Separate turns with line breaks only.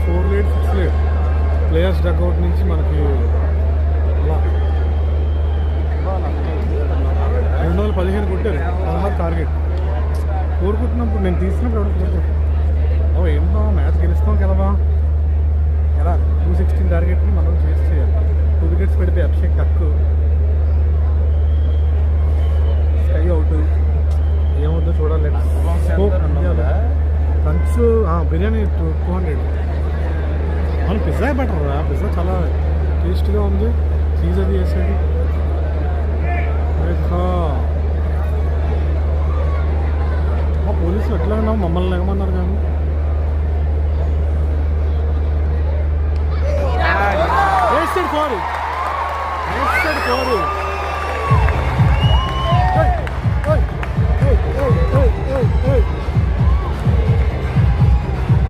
4 late 6 late players duck out నుంచి మనకి అలా 215 కొట్టారు 16 టార్గెట్. కోరుకుంటున్నప్పుడు నేను తీసినప్పుడు ఎవరు కోరుకుంటున్నాను ఏంటో మ్యాచ్ గెలుస్తాం కదబా ఎలా 216 టార్గెట్ని మనం చేయాలి. 2 వికెట్స్ పెడితే అభిషేక్ తక్కువ స్కై అవుట్ ఏమవుతుందో చూడాలి. లంచ్ బిర్యానీ 200. అవును పిజ్జా బెటర్ రా, పిజ్జా చాలా టేస్ట్గా ఉంది. చీజ్ అది వేసాడు. పోలీసులు ఎట్లా ఉన్నావు మమ్మల్ని ఎగమన్నారు కానీ వేస్తాడు 4